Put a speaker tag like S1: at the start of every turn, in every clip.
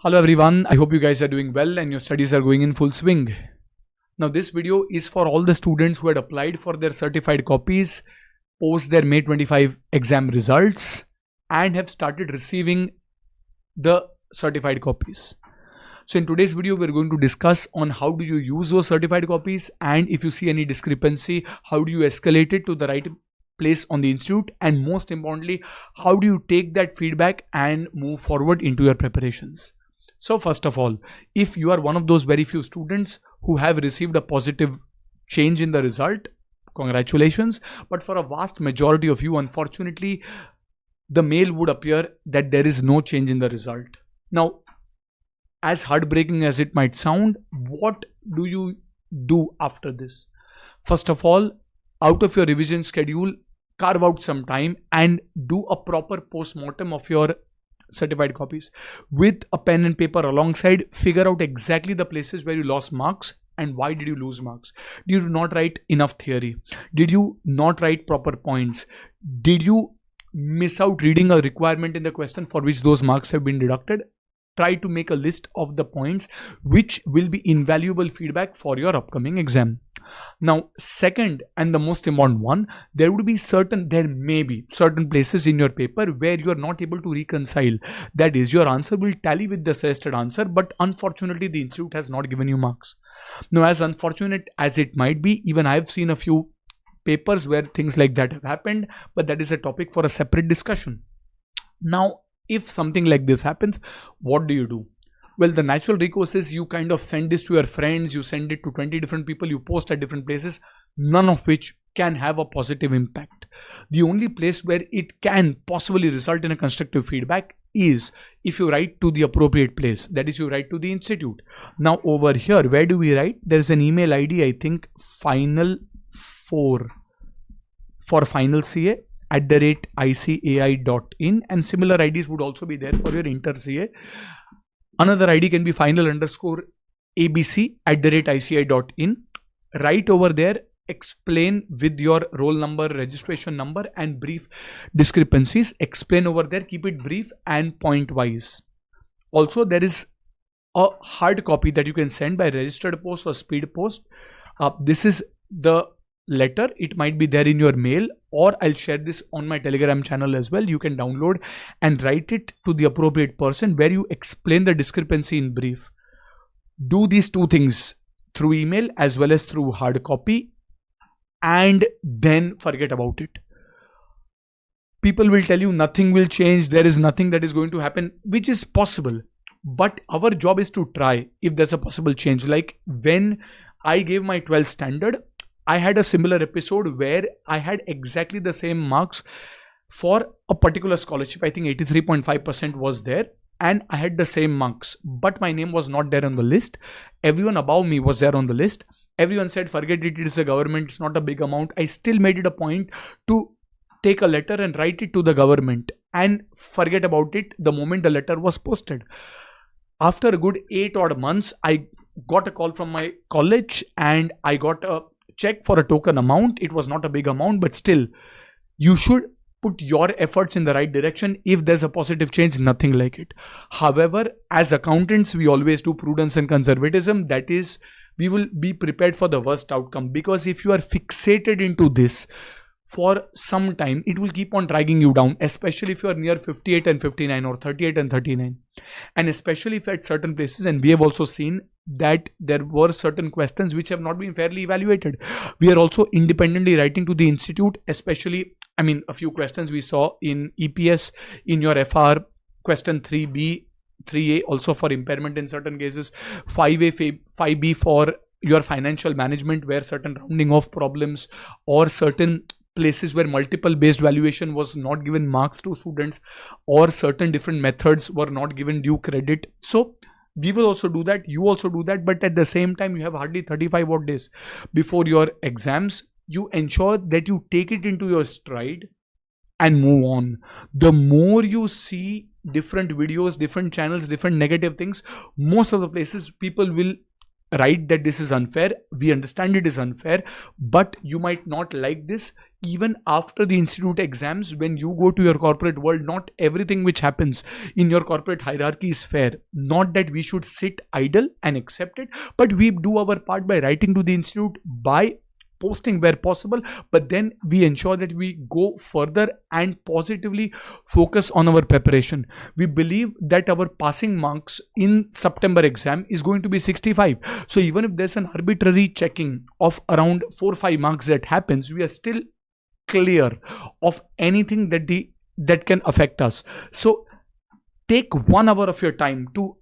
S1: Hello everyone, I hope you guys are doing well and your studies are going in full swing. Now this video is for all the students who had applied for their certified copies post their May 25 exam results and have started receiving the certified copies. So in today's video, we're going to discuss on how do you use those certified copies, and if you see any discrepancy, how do you escalate it to the right place on the institute, and most importantly, how do you take that feedback and move forward into your preparations. So first of all, if you are one of those very few students who have received a positive change in the result, congratulations. But for a vast majority of you, unfortunately, the mail would appear that there is no change in the result. Now, as heartbreaking as it might sound, what do you do after this? First of all, out of your revision schedule, carve out some time and do a proper post-mortem of your certified copies with a pen and paper alongside. Figure out exactly the places where you lost marks and why did you lose marks. Did you not write enough theory? Did you not write proper points? Did you miss out reading a requirement in the question for which those marks have been deducted? Try to make a list of the points which will be invaluable feedback for your upcoming exam. Now, second and the most important one, there may be certain places in your paper where you are not able to reconcile. That is, your answer will tally with the suggested answer, but unfortunately the institute has not given you marks. Now, as unfortunate as it might be, even I have seen a few papers where things like that have happened, but that is a topic for a separate discussion. Now, if something like this happens, what do you do? Well, the natural recourse is you kind of send this to your friends, you send it to 20 different people, you post at different places, none of which can have a positive impact. The only place where it can possibly result in a constructive feedback is if you write to the appropriate place, that is, you write to the institute. Now over here, where do we write? There is an email ID, I think final4 for final CA @icai.in, and similar IDs would also be there for your inter CA. Another ID can be final_abc@ici.in. Write over there, explain with your roll number, registration number and brief discrepancies. Explain over there, keep it brief and point wise. Also, there is a hard copy that you can send by registered post or speed post. This is the letter. It might be there in your mail, or I'll share this on my Telegram channel as well. You can download and write it to the appropriate person where you explain the discrepancy in brief. Do these two things through email as well as through hard copy, and then forget about it. People will tell you nothing will change, there is nothing that is going to happen, which is possible, but our job is to try if there's a possible change. Like when I gave my 12th standard, I had a similar episode where I had exactly the same marks for a particular scholarship. I think 83.5% was there and I had the same marks, but my name was not there on the list. Everyone above me was there on the list. Everyone said, forget it, it is a government, it's not a big amount. I still made it a point to take a letter and write it to the government and forget about it the moment the letter was posted. After a good 8 odd months, I got a call from my college and I got a check for a token amount. It was not a big amount, but still you should put your efforts in the right direction. If there's a positive change, nothing like it. However, as accountants, we always do prudence and conservatism. That is, we will be prepared for the worst outcome, because if you are fixated into this for some time, it will keep on dragging you down, especially if you are near 58 and 59 or 38 and 39. And especially if at certain places, and we have also seen that there were certain questions which have not been fairly evaluated. We are also independently writing to the institute, especially, a few questions we saw in EPS, in your FR, question 3B, 3A also for impairment in certain cases, 5A, 5B for your financial management, where certain rounding off problems or certain places where multiple based valuation was not given marks to students, or certain different methods were not given due credit. So we will also do that, you also do that, but at the same time you have hardly 35 odd days before your exams. You ensure that you take it into your stride and move on. The more you see different videos, different channels, different negative things, most of the places people will right that this is unfair. We understand it is unfair, but you might not like this. Even after the institute exams, when you go to your corporate world, not everything which happens in your corporate hierarchy is fair. Not that we should sit idle and accept it, but we do our part by writing to the institute, by posting where possible, but then we ensure that we go further and positively focus on our preparation. We believe that our passing marks in September exam is going to be 65. So even if there's an arbitrary checking of around 4 or 5 marks that happens, we are still clear of anything that can affect us. So take 1 hour of your time to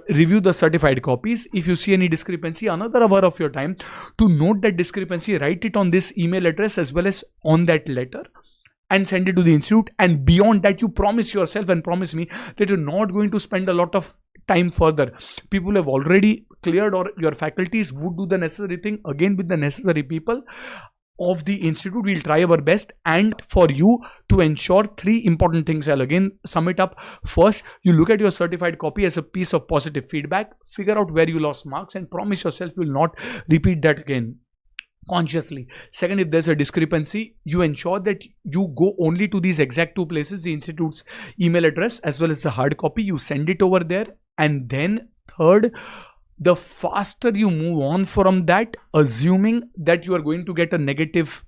S1: review the certified copies. If you see any discrepancy, another hour of your time to note that discrepancy, write it on this email address as well as on that letter, and send it to the institute. And beyond that, you promise yourself and promise me that you're not going to spend a lot of time further. People have already cleared, or your faculties would do the necessary thing again with the necessary people of the institute. We'll try our best. And for you to ensure 3 important things, I'll again sum it up. First, you look at your certified copy as a piece of positive feedback, figure out where you lost marks, and promise yourself you will not repeat that again consciously. Second, if there's a discrepancy, you ensure that you go only to these exact 2 places, the institute's email address as well as the hard copy. You send it over there. And then third, the faster you move on from that, assuming that you are going to get a negative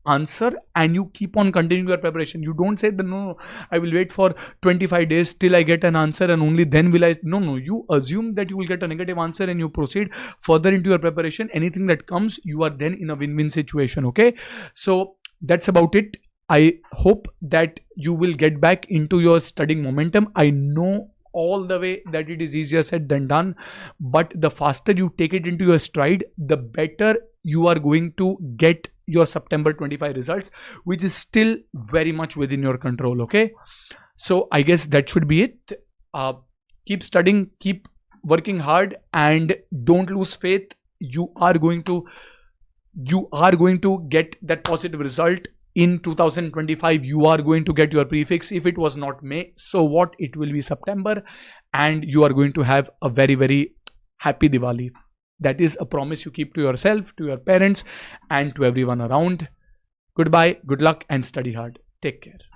S1: answer, and you keep on continuing your preparation. You don't say that no, I will wait for 25 days till I get an answer and only then will I. No, you assume that you will get a negative answer and you proceed further into your preparation. Anything that comes, you are then in a win-win situation. Okay, so that's about it. I hope that you will get back into your studying momentum. I know all the way that it is easier said than done, but the faster you take it into your stride, the better you are going to get your September 25 results, which is still very much within your control. Okay, so I guess that should be it. Keep studying, keep working hard, and don't lose faith. You are going to get that positive result. In 2025, you are going to get your prefix. If it was not May, so what? It will be September, and you are going to have a very, very happy Diwali. That is a promise you keep to yourself, to your parents, and to everyone around. Goodbye, good luck, and study hard. Take care.